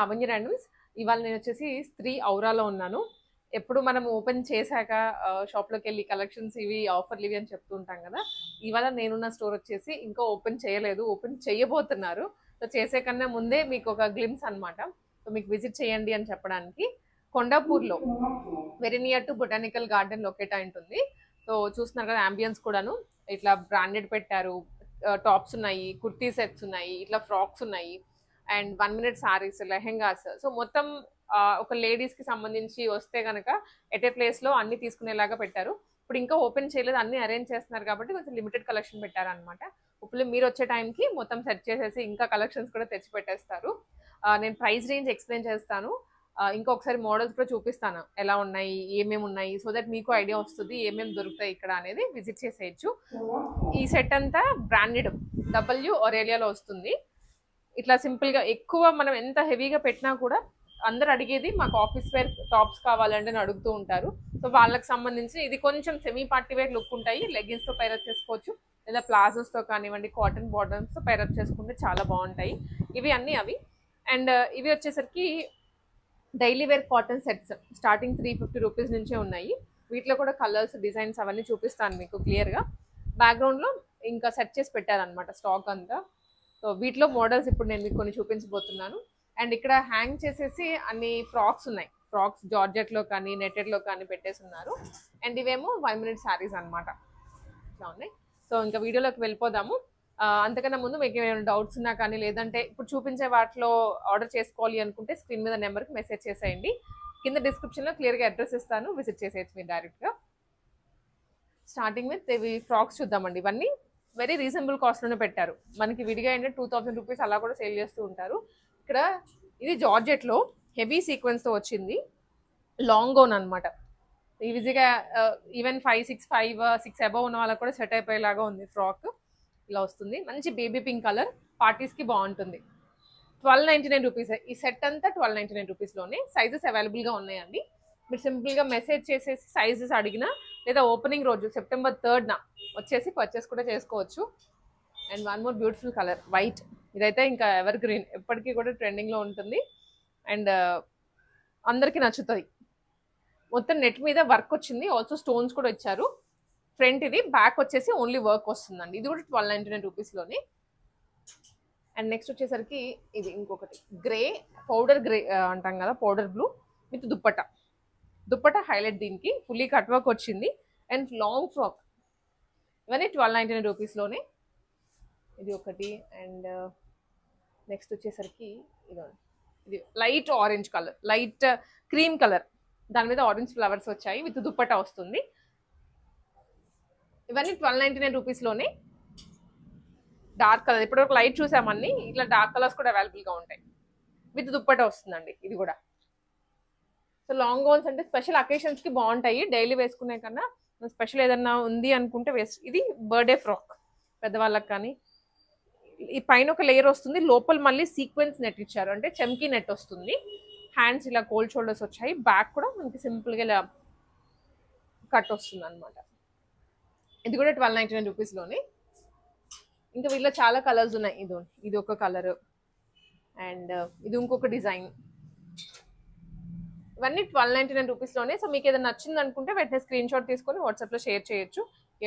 Lavanya randoms. ఇవాళ నేను వచ్చేసి స్త్రీ ఔరాలో ఉన్నాను. ఎప్పుడు మనం ఓపెన్ చేశాక షాప్లోకి వెళ్ళి కలెక్షన్స్ ఇవి ఆఫర్లు ఇవి అని చెప్తూ ఉంటాం కదా. ఇవాళ నేనున్న స్టోర్ వచ్చేసి ఇంకా ఓపెన్ చేయలేదు, ఓపెన్ చేయబోతున్నారు. సో చేసే కన్నా ముందే మీకు ఒక గ్లిమ్స్ అనమాట. సో మీకు విజిట్ చేయండి అని చెప్పడానికి. కొండాపూర్లో very near to botanical garden locate అయి ఉంటుంది. సో చూస్తున్నారు కదా, అంబియన్స్ కూడాను ఇట్లా బ్రాండెడ్ పెట్టారు. టాప్స్ ఉన్నాయి, కుర్తీ సెట్స్ ఉన్నాయి, ఇట్లా ఫ్రాక్స్ ఉన్నాయి, and 1 minute saris, lehengas. So మొత్తం ఒక లేడీస్కి సంబంధించి వస్తే కనుక ఎట్ ఏ ప్లేస్లో అన్ని తీసుకునేలాగా పెట్టారు. ఇప్పుడు ఇంకా ఓపెన్ చేయలేదు, అన్ని అరేంజ్ చేస్తున్నారు కాబట్టి కొంచెం లిమిటెడ్ కలెక్షన్ పెట్టారనమాట. ఇప్పుడు మీరు వచ్చే టైంకి మొత్తం సెట్ చేసేసి ఇంకా కలెక్షన్స్ కూడా తెచ్చి పెట్టేస్తారు. నేను ప్రైస్ రేంజ్ ఎక్స్ప్లెయిన్ చేస్తాను, ఇంకొకసారి మోడల్స్ కూడా చూపిస్తాను ఎలా ఉన్నాయి, ఏమేమి ఉన్నాయి, సో దట్ మీకు ఐడియా వస్తుంది ఏమేమి దొరుకుతాయి ఇక్కడ అనేది విజిట్ చేసేయచ్చు. ఈ సెట్ అంతా బ్రాండెడ్ డబ్ల్యూ ఒరేలియాలో వస్తుంది. ఇట్లా సింపుల్గా ఎక్కువ మనం ఎంత హెవీగా పెట్టినా కూడా అందరు అడిగేది మాకు ఆఫీస్ వేర్ టాప్స్ కావాలంటే అని అడుగుతూ ఉంటారు. సో వాళ్ళకి సంబంధించి ఇది కొంచెం సెమీ పార్టీ వేర్ లుక్ ఉంటాయి. లెగిన్స్తో పైరప్ చేసుకోవచ్చు, లేదా ప్లాజోస్తో కానివ్వండి, కాటన్ బాటమ్స్తో పైరప్ చేసుకుంటే చాలా బాగుంటాయి. ఇవి అన్నీ అవి. అండ్ ఇవి వచ్చేసరికి daily wear cotton sets starting 350 rupees నుంచే ఉన్నాయి. వీటిలో కూడా కలర్స్, డిజైన్స్ అవన్నీ చూపిస్తాను మీకు క్లియర్గా. బ్యాక్గ్రౌండ్లో ఇంకా సెట్ చేసి పెట్టారనమాట స్టాక్ అంతా. సో వీటిలో మోడల్స్ ఇప్పుడు నేను మీకు కొన్ని చూపించబోతున్నాను. అండ్ ఇక్కడ హ్యాంగ్ చేసేసి అన్ని ఫ్రాక్స్ ఉన్నాయి. ఫ్రాక్స్ జార్జెట్లో కానీ నెట్టెడ్లో కానీ పెట్టేసి ఉన్నారు. అండ్ ఇవేమో 1 minute శారీస్ అనమాట. ఇట్లా ఉన్నాయి. సో ఇంకా వీడియోలోకి వెళ్ళిపోదాము. అంతకన్నా ముందు మీకు ఏమైనా డౌట్స్ ఉన్నా కానీ, లేదంటే ఇప్పుడు చూపించే వాటిలో ఆర్డర్ చేసుకోవాలి అనుకుంటే స్క్రీన్ మీద నెంబర్కి మెసేజ్ చేసేయండి. కింద డిస్క్రిప్షన్లో క్లియర్గా అడ్రస్ ఇస్తాను, విజిట్ చేసేయచ్చు మీరు డైరెక్ట్గా. స్టార్టింగ్ విత్ ఇవి ఫ్రాక్స్ చూద్దామండి. ఇవన్నీ వెరీ రీజనబుల్ కాస్ట్లోనే పెట్టారు. మనకి విడిగా ఏంటంటే 2000 రూపీస్ అలా కూడా సేల్ చేస్తూ ఉంటారు. ఇక్కడ ఇది జార్జెట్లో హెవీ సీక్వెన్స్తో వచ్చింది, లాంగ్ గౌన్ అనమాట. ఈజీగా ఈవెన్ 5'6" అబవ్ ఉన్న వాళ్ళకి కూడా సెట్ అయిపోయేలాగా ఉంది. ఫ్రాక్ ఇలా వస్తుంది, మంచి బేబీ పింక్ కలర్, పార్టీస్కి బాగుంటుంది. 1299 రూపీస్. ఈ సెట్ అంతా 1299 రూపీస్లోనే. సైజెస్ అవైలబుల్గా ఉన్నాయండి. మీరు సింపుల్గా మెసేజ్ చేసేసి సైజెస్ అడిగినా, లేదా ఓపెనింగ్ రోజు September 3rd వచ్చేసి పర్చేస్ కూడా చేసుకోవచ్చు. And one more beautiful colour white. ఇదైతే ఇంకా ఎవర్ గ్రీన్, ఎప్పటికీ కూడా ట్రెండింగ్లో ఉంటుంది అండ్ అందరికీ నచ్చుతుంది. మొత్తం నెట్ మీద వర్క్ వచ్చింది, ఆల్సో స్టోన్స్ కూడా ఇచ్చారు. ఫ్రంట్ ఇది, బ్యాక్ వచ్చేసి ఓన్లీ వర్క్ వస్తుందండి. ఇది కూడా 1299 రూపీస్లోనే. అండ్ నెక్స్ట్ వచ్చేసరికి ఇది ఇంకొకటి గ్రే, పౌడర్ గ్రే అంటాం కదా, powder blue with dupatta. Dupatta highlight, దీనికి ఫుల్లీ కట్ వర్క్ వచ్చింది అండ్ లాంగ్ ఫ్రాక్. ఇవన్నీ 1299 రూపీస్లోనే. ఇది ఒకటి. అండ్ నెక్స్ట్ వచ్చేసరికి ఇది light orange colour, light cream colour, దాని మీద ఆరెంజ్ ఫ్లవర్స్ వచ్చాయి, విత్ దుప్పట్టా వస్తుంది. ఇవన్నీ 1299 రూపీస్లోనే. డార్క్ కలర్, ఇప్పుడు ఒక లైట్ చూసామన్నీ, ఇట్లా డార్క్ కలర్స్ కూడా అవైలబుల్గా ఉంటాయి, విత్ దుప్పట్టా వస్తుందండి ఇది కూడా. సో లాంగ్ గౌన్స్ అంటే స్పెషల్ అకేషన్స్కి బాగుంటాయి, డైలీ వేసుకునే కన్నా స్పెషల్ ఏదన్నా ఉంది అనుకుంటే ఇది బర్త్డే ఫ్రాక్ పెద్దవాళ్ళకి కానీ. ఈ పైన ఒక లేయర్ వస్తుంది, లోపల మళ్ళీ సీక్వెన్స్ నెట్ ఇచ్చారు, అంటే చెమ్కీ నెట్ వస్తుంది. హ్యాండ్స్ ఇలా కోల్డ్ షోల్డర్స్ వచ్చాయి, బ్యాక్ కూడా మనకి సింపుల్గా ఇలా కట్ వస్తుంది అనమాట. ఇది కూడా 1299 రూపీస్లోనే. ఇంకా వీటిలో చాలా కలర్స్ ఉన్నాయి. ఇది ఒక కలర్ అండ్ ఇది ఇంకొక డిజైన్. ఇవన్నీ 1299 రూపీస్లోనే. సో మీకు ఏదైనా నచ్చింది అనుకుంటే వెంటనే స్క్రీన్ షాట్ తీసుకొని వాట్సాప్లో షేర్ చేయొచ్చు.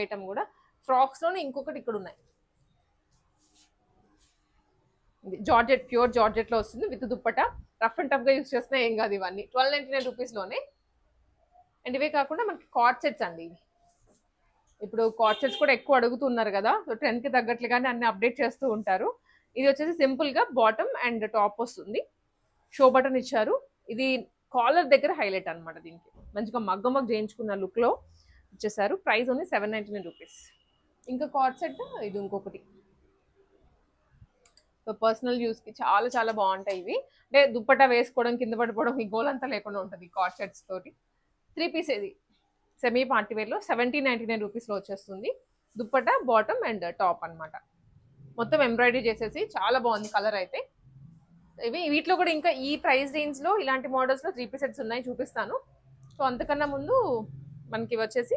ఐటమ్ కూడా ఫ్రాక్స్లోనే ఇంకొకటి ఇక్కడ ఉన్నాయి. ఇది జార్జెట్, ప్యూర్ జార్జెట్లో వస్తుంది విత్ దుప్పట. రఫ్ అండ్ టఫ్గా యూస్ చేస్తే ఏం కాదు. ఇవన్నీ 1299 రూపీస్లోనే. అండ్ ఇవే కాకుండా మనకి కార్డ్ సెట్స్ అండి. ఇప్పుడు కార్డ్ సెట్స్ కూడా ఎక్కువ అడుగుతున్నారు కదా, సో ట్రెండ్కి తగ్గట్లుగానే అన్ని అప్డేట్ చేస్తూ ఉంటారు. ఇది వచ్చేసి సింపుల్గా బాటమ్ అండ్ టాప్ వస్తుంది, షో బటన్ ఇచ్చారు. ఇది కాలర్ దగ్గర హైలైట్ అనమాట. దీనికి మంచిగా మగ్గ చేయించుకున్న లుక్లో ఇచ్చేసారు. Price only 799 rupees. ఇంకా కార్డ్ సెట్ ఇది ఇంకొకటి. సో పర్సనల్ యూస్కి చాలా చాలా బాగుంటాయి ఇవి. అంటే దుప్పట్టా వేసుకోవడం, కింద పడిపోవడం, ఈ గోల్ అంతా లేకుండా ఉంటుంది కార్డ్ సెట్స్ తోటి. 3 పీస్ ఇది సెమీ పార్టీ వేర్లో 1799 రూపీస్లో వచ్చేస్తుంది. దుప్పట్టా, బాటమ్ అండ్ టాప్ అనమాట. మొత్తం ఎంబ్రాయిడరీ చేసేసి చాలా బాగుంది కలర్ అయితే. వీటిలో కూడా ఇంకా ఈ ప్రైస్ రేంజ్లో ఇలాంటి మోడల్స్లో 3 పీస్ సెట్స్ ఉన్నాయి, చూపిస్తాను. సో అంతకన్నా ముందు మనకి వచ్చేసి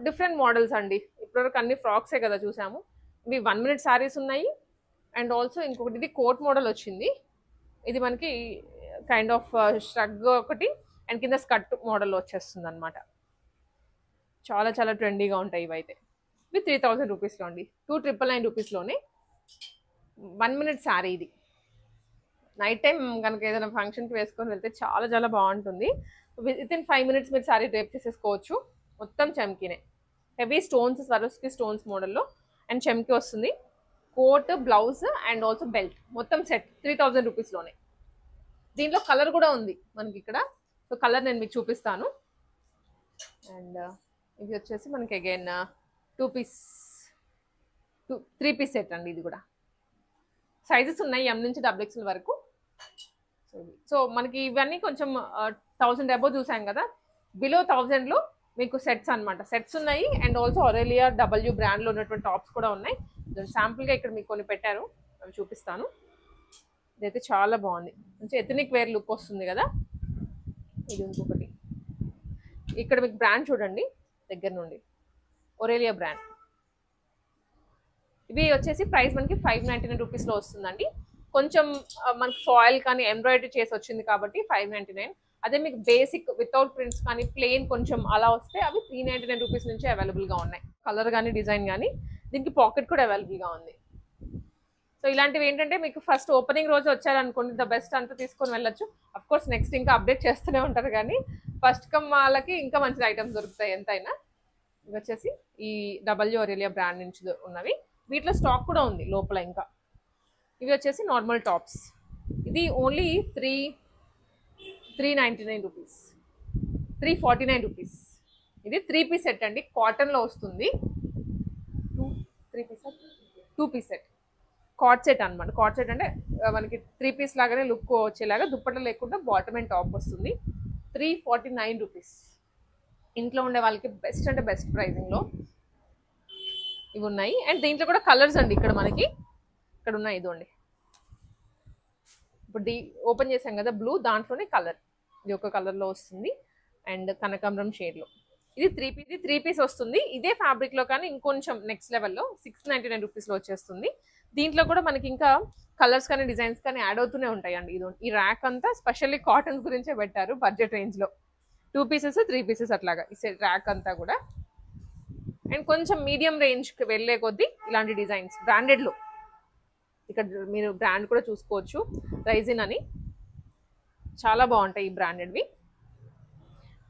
డిఫరెంట్ మోడల్స్ అండి. ఇప్పటివరకు అన్ని ఫ్రాక్సే కదా చూసాము. ఇవి 1 minute శారీస్ ఉన్నాయి. అండ్ ఆల్సో ఇంకొకటి ఇది కోట్ మోడల్ వచ్చింది. ఇది మనకి కైండ్ ఆఫ్ స్ట్రగ్ ఒకటి అండ్ కింద స్కర్ట్ మోడల్లో వచ్చేస్తుంది అనమాట. చాలా చాలా ట్రెండీగా ఉంటాయి ఇవైతే. ఇవి 3000 రూపీస్లో అండి, 2999 రూపీస్లోనే 1 మినిట్ శారీ. ఇది నైట్ టైం కనుక ఏదైనా ఫంక్షన్కి వేసుకొని వెళ్తే చాలా చాలా బాగుంటుంది. వితిన్ 5 మినిట్స్ మీరు శారీ డ్రేప్ చేసేసుకోవచ్చు. మొత్తం చమ్కీనే, హెవీ స్టోన్స్, స్వరోస్కి స్టోన్స్ మోడల్లో అండ్ చమ్కీ వస్తుంది. Coat, blouse and also belt, మొత్తం సెట్ 3000 రూపీస్లోనే. దీంట్లో కలర్ కూడా ఉంది మనకి ఇక్కడ. సో కలర్ నేను మీకు చూపిస్తాను. అండ్ ఇది వచ్చేసి మనకి అగైన్ 3 పీస్ సెట్ అండి. ఇది కూడా సైజెస్ ఉన్నాయి M నుంచి XXL వరకు. సో మనకి ఇవన్నీ కొంచెం 1000 అబోవ్ చూసాం కదా, బిలో 1000లో మీకు సెట్స్ అనమాట. సెట్స్ ఉన్నాయి అండ్ ఆల్సో ఒరేలియా W బ్రాండ్లో ఉన్నటువంటి టాప్స్ కూడా ఉన్నాయి. శాంపుల్గా ఇక్కడ మీకు కొన్ని పెట్టారు, అవి చూపిస్తాను. ఇదైతే చాలా బాగుంది, మంచి ఎథనిక్ వేర్ లుక్ వస్తుంది కదా. ఇది ఇంకొకటి, ఇక్కడ మీకు బ్రాండ్ చూడండి దగ్గర నుండి, ఒరేలియా బ్రాండ్. ఇవి వచ్చేసి ప్రైస్ మనకి 599 రూపీస్లో వస్తుందండి. కొంచెం మనకి ఫాయిల్ కానీ ఎంబ్రాయిడరీ చేసి వచ్చింది కాబట్టి 599. అదే మీకు బేసిక్ వితౌట్ ప్రింట్స్ కానీ ప్లెయిన్ కొంచెం అలా వస్తే అవి 399 రూపీస్ నుంచి అవైలబుల్గా ఉన్నాయి. కలర్ కానీ డిజైన్ కానీ, దీనికి పాకెట్ కూడా అవైలబుల్గా ఉంది. సో ఇలాంటివి ఏంటంటే మీకు ఫస్ట్ ఓపెనింగ్ రోజు వచ్చారనుకోండి, ద బెస్ట్ అంతా తీసుకొని వెళ్ళొచ్చు. అఫ్కోర్స్ నెక్స్ట్ ఇంకా అప్డేట్ చేస్తూనే ఉంటారు, కానీ ఫస్ట్ కమ్ వాళ్ళకి ఇంకా మంచి ఐటమ్స్ దొరుకుతాయి ఎంతైనా. ఇవి వచ్చేసి ఈ W ఒరేలియా బ్రాండ్ నుంచి ఉన్నవి. వీటిలో స్టాక్ కూడా ఉంది లోపల ఇంకా. ఇవి వచ్చేసి నార్మల్ టాప్స్. ఇది ఓన్లీ 399 రూపీస్, 349 రూపీస్. ఇది 3 పీస్ సెట్ అండి, కాటన్లో వస్తుంది. 2 పీస్ సెట్, కార్డ్ సెట్ అనమాట. కార్డ్ సెట్ అంటే మనకి 3 పీస్ లాగానే లుక్ వచ్చేలాగా, దుప్పట లేకుండా బాటమ్ అండ్ టాప్ వస్తుంది. 349 రూపీస్. ఇంట్లో ఉండే వాళ్ళకి బెస్ట్ అంటే బెస్ట్ ప్రైజింగ్లో ఇవి ఉన్నాయి. అండ్ దీంట్లో కూడా కలర్స్ అండి, ఇక్కడ మనకి ఇక్కడ ఉన్నాయి ఇదిగోండి. ఇప్పుడు ఓపెన్ చేసాం కదా బ్లూ, దాంట్లోనే కలర్ ఇది ఒక కలర్లో వస్తుంది అండ్ కనకాంబరం షేడ్లో. ఇది 3 పీస్ వస్తుంది. ఇదే ఫ్యాబ్రిక్లో కానీ ఇంకొంచెం నెక్స్ట్ లెవెల్లో 699 రూపీస్లో వచ్చేస్తుంది. దీంట్లో కూడా మనకి ఇంకా కలర్స్ కానీ డిజైన్స్ కానీ యాడ్ అవుతూనే ఉంటాయండి. ఇది ఈ ర్యాక్ అంతా స్పెషల్లీ కాటన్స్ గురించే పెట్టారు బడ్జెట్ రేంజ్లో. 2 పీసెస్ 3 పీసెస్ అట్లాగా ఈ ర్యాక్ అంతా కూడా. అండ్ కొంచెం మీడియం రేంజ్కి వెళ్ళే కొద్దీ ఇలాంటి డిజైన్స్ బ్రాండెడ్లో, ఇక్కడ మీరు బ్రాండ్ కూడా చూసుకోవచ్చు, రైజిన్ అని. చాలా బాగుంటాయి ఈ బ్రాండెడ్వి.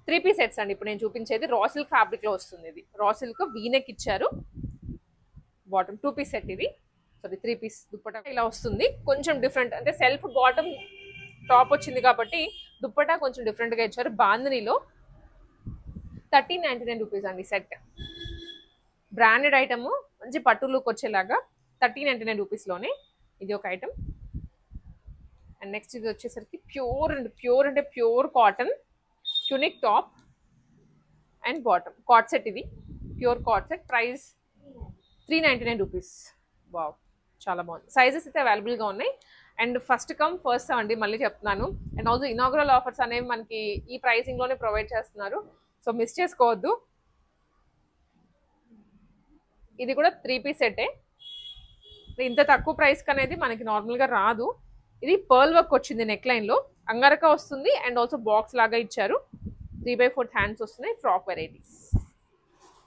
3 పీస్ సెట్స్ అండి ఇప్పుడు నేను చూపించేది. రా సిల్క్ ఫ్యాబ్రిక్లో వస్తుంది. ఇది రా సిల్క్ వీనెక్ ఇచ్చారు, బాటమ్ 2 పీస్ సెట్. ఇది సారీ 3 పీస్ దుప్పటా ఇలా వస్తుంది. కొంచెం డిఫరెంట్ అంటే సెల్ఫ్ బాటమ్ టాప్ వచ్చింది కాబట్టి దుప్పటా కొంచెం డిఫరెంట్గా ఇచ్చారు. బాందినీలో 1399 రూపీస్ అండి సెట్. బ్రాండెడ్ ఐటమ్, మంచి పట్టు లుక్ వచ్చేలాగా 1399 రూపీస్లోనే ఇది ఒక ఐటమ్. అండ్ నెక్స్ట్ ఇది వచ్చేసరికి ప్యూర్ అంటే pure cotton tunic top and bottom cord set. ఇది pure cord set, price 399 rupees. Wow, చాలా బాగుంది. సైజెస్ అయితే అవైలబుల్గా ఉన్నాయి. అండ్ ఫస్ట్ కమ్ ఫస్ట్ అండి, మళ్ళీ చెప్తున్నాను. అండ్ ఆల్సో ఇనాగ్రల్ ఆఫర్స్ అనేవి మనకి ఈ ప్రైసింగ్లోనే ప్రొవైడ్ చేస్తున్నారు, సో మిస్ చేసుకోవద్దు. ఇది కూడా 3 పీస్ సెట్టే. ఇంత తక్కువ ప్రైస్కి అనేది మనకి నార్మల్గా రాదు. ఇది పర్ల్ వర్క్ వచ్చింది నెక్ లైన్లో, అంగరక వస్తుంది అండ్ ఆల్సో బాక్స్ లాగా ఇచ్చారు. 3/4 హ్యాండ్స్ వస్తున్నాయి. Frock varieties,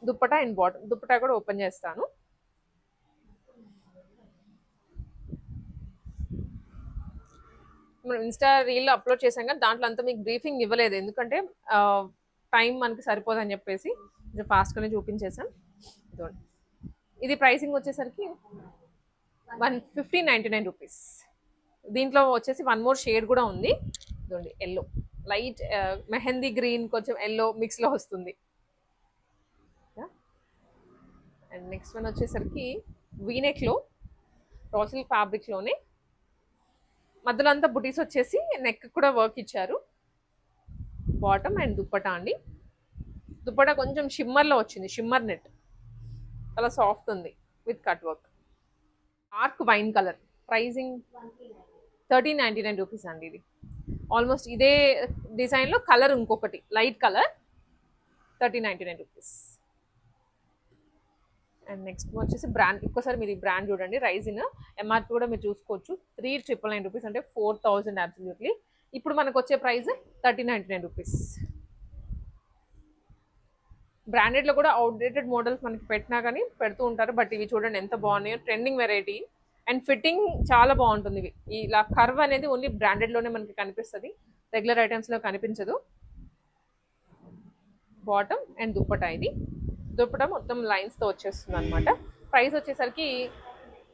dupatta and bottom. Dupatta కూడా ఓపెన్ చేస్తాను. మనం ఇన్స్టా రీల్లో అప్లోడ్ చేసాం కానీ దాంట్లో అంతా మీకు బ్రీఫింగ్ ఇవ్వలేదు, ఎందుకంటే టైం మనకి సరిపోదని చెప్పేసి ఫాస్ట్గానే చూపించేసాం. ఇది ప్రైసింగ్ వచ్చేసరికి 1599 రూపీస్. దీంట్లో వచ్చేసి 1 మోర్ షేడ్ కూడా ఉంది. ఇదండి ఎల్లో, లైట్ మెహందీ గ్రీన్ కొంచెం ఎల్లో మిక్స్లో వస్తుంది. అండ్ నెక్స్ట్ వన్ వచ్చేసరికి వీనెక్లో రా సిల్క్ ఫ్యాబ్రిక్లోనే మధ్యలో అంతా బుటీస్ వచ్చేసి నెక్ కూడా వర్క్ ఇచ్చారు. బాటమ్ అండ్ దుప్పటా అండి. దుప్పటా కొంచెం షిమ్మర్లో వచ్చింది, షిమ్మర్ నెట్, చాలా సాఫ్ట్ ఉంది with cut work. Dark wine colour, pricing 1399 rupees అండి. ఇది ఆల్మోస్ట్ ఇదే డిజైన్లో కలర్ ఇంకొకటి light colour, 1399 rupees. And next వచ్చేసి బ్రాండ్, ఒక్కసారి మీరు ఈ బ్రాండ్ చూడండి, రైజిన్ ఎంఆర్పి కూడా మీరు చూసుకోవచ్చు, 3,999 రూపీస్, అంటే 4,000 అబ్సల్యూట్లీ. ఇప్పుడు మనకు వచ్చే ప్రైస్ 1,399 రూపీస్. బ్రాండెడ్లో కూడా అవుట్డేటెడ్ మోడల్స్ మనకి పెట్టినా కానీ పెడుతూ ఉంటారు, బట్ ఇవి చూడండి ఎంత బాగున్నాయో, ట్రెండింగ్ వెరైటీ. అండ్ ఫిట్టింగ్ చాలా బాగుంటుంది. ఇవి ఇలా కర్వ్ అనేది ఓన్లీ బ్రాండెడ్లోనే మనకి కనిపిస్తుంది, రెగ్యులర్ ఐటమ్స్లో కనిపించదు. బాటమ్ అండ్ దుప్పటా, ఇది దుప్పటా మొత్తం లైన్స్తో వచ్చేస్తుంది అనమాట. ప్రైస్ వచ్చేసరికి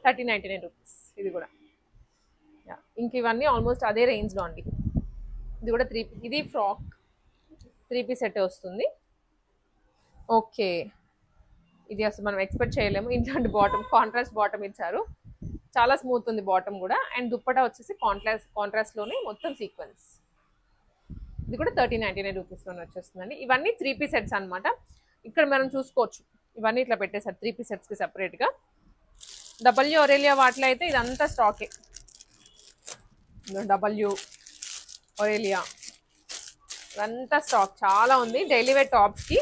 1,399 రూపీస్. ఇది కూడా ఇంక ఇవన్నీ ఆల్మోస్ట్ అదే రేంజ్లో అండి. ఇది కూడా ఇది ఫ్రాక్ 3 పీస్ సెట్ వస్తుంది. ఓకే, ఇది అసలు మనం ఎక్స్పెక్ట్ చేయలేము, ఇట్లాంటి బాటమ్, కాంట్రాస్ట్ బాటమ్ ఇచ్చారు, చాలా స్మూత్ ఉంది బాటమ్ కూడా. అండ్ దుప్పటా వచ్చేసి కాంట్రాస్ట్లోనే మొత్తం సీక్వెన్స్. ఇది కూడా 1,399 రూపీస్లోనే వచ్చేస్తుందండి. ఇవన్నీ 3 పీస్ సెట్స్ అనమాట. ఇక్కడ మనం చూసుకోవచ్చు, ఇవన్నీ ఇట్లా పెట్టేశారు 3 పీస్ సెట్స్కి సెపరేట్గా. డబ్ల్యూ ఒరేలియా వాటిలో అయితే ఇదంతా స్టాకే. డబ్ల్యూ ఒరేలియా ఇదంతా స్టాక్ చాలా ఉంది. డైలీ వేర్ టాప్స్కి,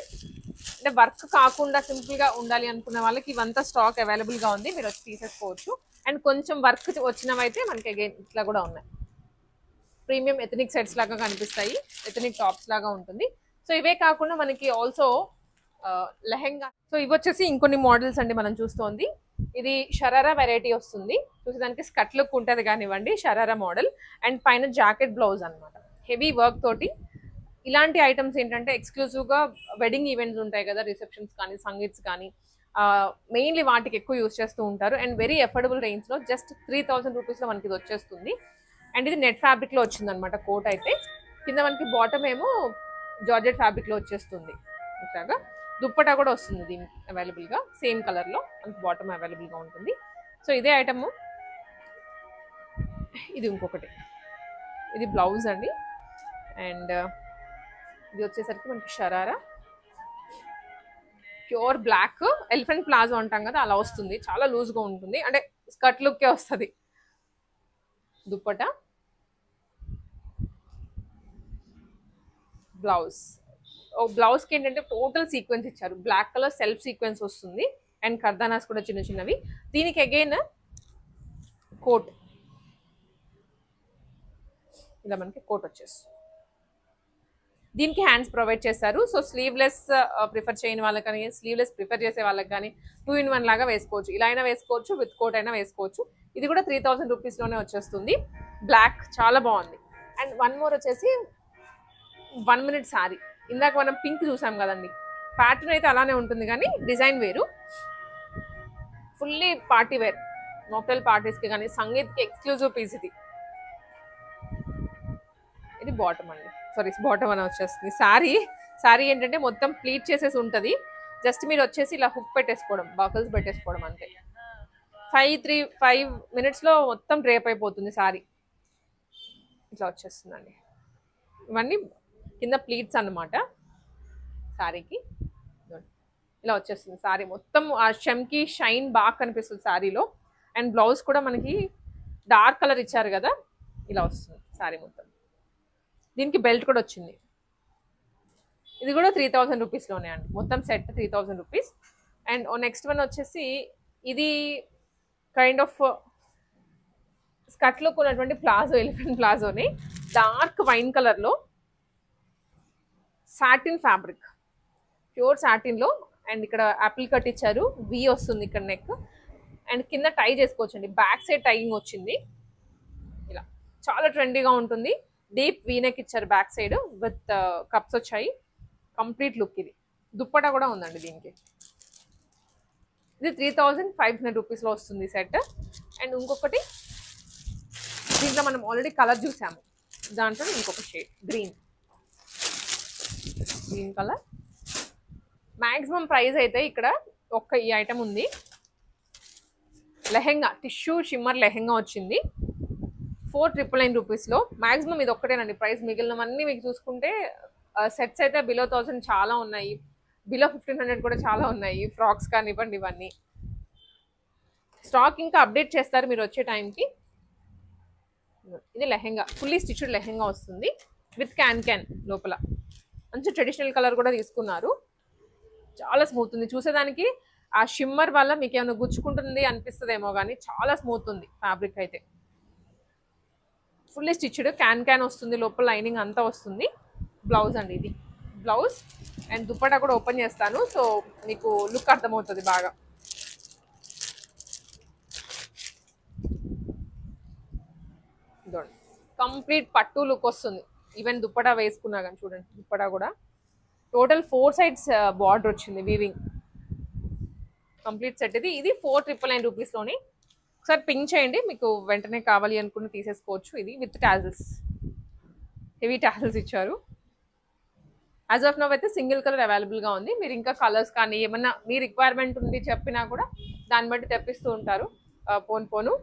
అంటే వర్క్ కాకుండా సింపుల్గా ఉండాలి అనుకున్న వాళ్ళకి ఇవంతా స్టాక్ అవైలబుల్గా ఉంది, మీరు వచ్చి తీసేసుకోవచ్చు. అండ్ కొంచెం వర్క్ వచ్చినవైతే మనకి అగైన్ ఇట్లా కూడా ఉన్నాయి, ప్రీమియం ఎథనిక్ సెట్స్ లాగా కనిపిస్తాయి, ఎథనిక్ టాప్స్ లాగా ఉంటుంది. సో ఇవే కాకుండా మనకి ఆల్సో లెహెంగా. సో ఇవి వచ్చేసి ఇంకొన్ని మోడల్స్ అండి మనం చూస్తోంది. ఇది షరారా వెరైటీ వస్తుంది, చూసేదానికి స్కట్ లుక్ ఉంటుంది కానివ్వండి, షరారా మోడల్. అండ్ పైన జాకెట్ బ్లౌజ్ అనమాట, హెవీ వర్క్ తోటి. ఇలాంటి ఐటమ్స్ ఏంటంటే ఎక్స్క్లూజివ్గా వెడ్డింగ్ ఈవెంట్స్ ఉంటాయి కదా, రిసెప్షన్స్ కానీ సంగీత్స్ కానీ, మెయిన్లీ వాటికి ఎక్కువ యూజ్ చేస్తూ ఉంటారు. అండ్ వెరీ అఫోర్డబుల్ రేంజ్లో జస్ట్ 3,000 రూపీస్లో మనకి ఇది వచ్చేస్తుంది. అండ్ ఇది నెట్ ఫ్యాబ్రిక్లో వచ్చింది అనమాట కోట్ అయితే. కింద మనకి బాటమ్ ఏమో జార్జెట్ ఫ్యాబ్రిక్లో వచ్చేస్తుంది. ఇట్లాగా దుప్పటా కూడా వస్తుంది దీనికి అవైలబుల్గా, సేమ్ కలర్లో మనకి బాటమ్ అవైలబుల్గా ఉంటుంది. సో ఇదే ఐటమ్. ఇది ఇంకొకటి, ఇది బ్లౌజ్ అండి. అండ్ ఇది వచ్చేసరికి మనకి sharara pure black, elephant palazzo అంటాం కదా అలా వస్తుంది, చాలా లూజ్గా ఉంటుంది, అంటే స్కర్ట్ లుక్కే వస్తుంది. దుప్పటా, బ్లౌజ్. బ్లౌజ్కి ఏంటంటే టోటల్ సీక్వెన్స్ ఇచ్చారు, బ్లాక్ కలర్ సెల్ఫ్ సీక్వెన్స్ వస్తుంది. అండ్ కర్దానాస్ కూడా చిన్న చిన్నవి. దీనికి అగైన్ కోట్, ఇలా మనకి కోట్ వచ్చేస్తుంది. దీనికి హ్యాండ్స్ ప్రొవైడ్ చేస్తారు. సో స్లీవ్లెస్ ప్రిఫర్ చేయని వాళ్ళకి కానీ, స్లీవ్లెస్ ప్రిఫర్ చేసే వాళ్ళకి కానీ 2-in-1 లాగా వేసుకోవచ్చు, ఇలా అయినా వేసుకోవచ్చు, విత్ కోట్ అయినా వేసుకోవచ్చు. ఇది కూడా 3,000 రూపీస్లోనే వచ్చేస్తుంది. బ్లాక్ చాలా బాగుంది. అండ్ వన్ మోర్ వచ్చేసి 1 minute శారీ. ఇందాక మనం పింక్ చూసాం కదండి, ప్యాటర్న్ అయితే అలానే ఉంటుంది కానీ డిజైన్ వేరు. ఫుల్లీ పార్టీ వేర్, మోక్టైల్ పార్టీస్కి కానీ సంగీత్కి ఎక్స్క్లూజివ్ పీస్ ఇది. ఇది బాటమ్ అండి, సారీ బాటమ్ అని వచ్చేస్తుంది. శారీ ఏంటంటే మొత్తం ప్లీట్ చేసేసి ఉంటుంది, జస్ట్ మీరు వచ్చేసి ఇలా హుక్ పెట్టేసుకోవడం, బకల్స్ పెట్టేసుకోవడం అంతే. 5 minutesలో మొత్తం డ్రేప్ అయిపోతుంది శారీ. ఇట్లా వచ్చేస్తుందండి. ఇవన్నీ కింద ప్లీట్స్ అన్నమాట శారీకి. ఇలా వచ్చేస్తుంది శారీ మొత్తం, ఆ షెమ్కి షైన్ బాగా కనిపిస్తుంది శారీలో. అండ్ బ్లౌజ్ కూడా మనకి డార్క్ కలర్ ఇచ్చారు కదా, ఇలా వస్తుంది శారీ మొత్తం. దీనికి బెల్ట్ కూడా వచ్చింది. ఇది కూడా 3,000 రూపీస్లోనే అండి, మొత్తం set 3,000 rupees. And next one వచ్చేసి ఇది కైండ్ ఆఫ్ స్కట్ లుక్ ఉన్నటువంటి ప్లాజో, ఎలిఫెంట్ ప్లాజోని డార్క్ వైన్ కలర్లో సాటిన్ ఫ్యాబ్రిక్, ప్యూర్ సాటిన్లో. అండ్ ఇక్కడ యాపిల్ కట్ ఇచ్చారు, వి వస్తుంది ఇక్కడ నెక్. అండ్ కింద టై చేసుకోవచ్చండి, బ్యాక్ సైడ్ టైయింగ్ వచ్చింది. ఇలా చాలా ట్రెండీగా ఉంటుంది. డీప్ వీ నెక్ ఇచ్చారు బ్యాక్ సైడ్, విత్ కప్స్ వచ్చాయి. కంప్లీట్ లుక్ ఇది. దుప్పటా కూడా ఉందండి దీనికి. ఇది 3,500 రూపీస్లో వస్తుంది సెట్. అండ్ ఇంకొకటి దీంట్లో మనం ఆల్రెడీ కలర్ చూసాము, దాంట్లో ఇంకొక shade green colour. Maximum price అయితే ఇక్కడ ఈ ఐటమ్ ఉంది. లెహెంగా, టిష్యూ షిమ్మర్ లెహెంగా వచ్చింది 4,999 రూపీస్లో. మ్యాక్సిమం ఇది ఒక్కటేనండి ప్రైస్, మిగిలినవన్నీ మీకు చూసుకుంటే సెట్స్ అయితే బిలో 1,000 చాలా ఉన్నాయి, బిలో 1,500 కూడా చాలా ఉన్నాయి. ఫ్రాక్స్ కానివ్వండి, ఇవన్నీ స్టాక్ ఇంకా అప్డేట్ చేస్తారు మీరు వచ్చే టైంకి. ఇది లెహెంగా, ఫుల్లీ స్టిచ్డ్ లెహెంగా వస్తుంది విత్ క్యాన్ లోపల. మంచి ట్రెడిషనల్ కలర్ కూడా తీసుకున్నారు, చాలా స్మూత్ ఉంది చూసేదానికి. ఆ షిమ్మర్ వల్ల మీకు ఏమైనా గుచ్చుకుంటుంది అనిపిస్తుందేమో కానీ చాలా స్మూత్ ఉంది ఫ్యాబ్రిక్ అయితే. ఫుల్లీ స్టిచ్డ్, క్యాన్ వస్తుంది, లోపల లైనింగ్ అంతా వస్తుంది. బ్లౌజ్ అండి ఇది బ్లౌజ్. అండ్ దుప్పటా కూడా ఓపెన్ చేస్తాను, సో మీకు లుక్ అర్థమవుతుంది బాగా. కంప్లీట్ పట్టు లుక్ వస్తుంది. ఈవెన్ దుప్పటా వేసుకున్నా కానీ చూడండి, దుప్పటా కూడా టోటల్ 4 సైడ్స్ బార్డర్ వచ్చింది వీవింగ్. కంప్లీట్ సెట్ ఇది. ఇది 499 రూపీస్లోని. ఒకసారి పింక్ చేయండి, మీకు వెంటనే కావాలి అనుకుని తీసేసుకోవచ్చు. ఇది విత్ టాజిల్స్, హెవీ టాజిల్స్ ఇచ్చారు. యాజ్ ఆఫ్ నౌ అయితే సింగిల్ కలర్ అవైలబుల్గా ఉంది. మీరు ఇంకా కలర్స్ కానీ ఏమన్నా మీ రిక్వైర్మెంట్ ఉంది చెప్పినా కూడా దాన్ని బట్టి తెప్పిస్తూ ఉంటారు పోను.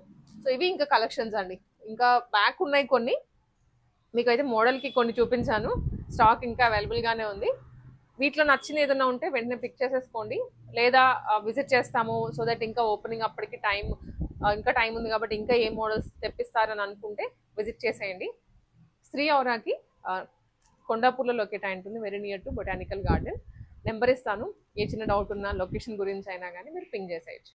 సో ఇవి ఇంకా కలెక్షన్స్ అండి. ఇంకా బ్యాక్ ఉన్నాయి కొన్ని, మీకైతే మోడల్కి కొన్ని చూపించాను. స్టాక్ ఇంకా అవైలబుల్గానే ఉంది. వీటిలో నచ్చింది ఏదైనా ఉంటే వెంటనే పిక్ చేసేసుకోండి, లేదా విజిట్ చేస్తాము. సో దట్ ఇంకా ఓపెనింగ్ అప్పటికి ఇంకా టైం ఉంది కాబట్టి ఇంకా ఏ మోడల్స్ తెప్పిస్తారని అనుకుంటే విజిట్ చేసేయండి. శ్రీ ఔరాకి కొండాపూర్లో లొకేట్ అయి ఉంటుంది, very near to botanical garden. Number ఇస్తాను, ఏ చిన్న డౌట్ ఉన్నా లొకేషన్ గురించి అయినా కానీ మీరు పింగ్ చేసేయచ్చు.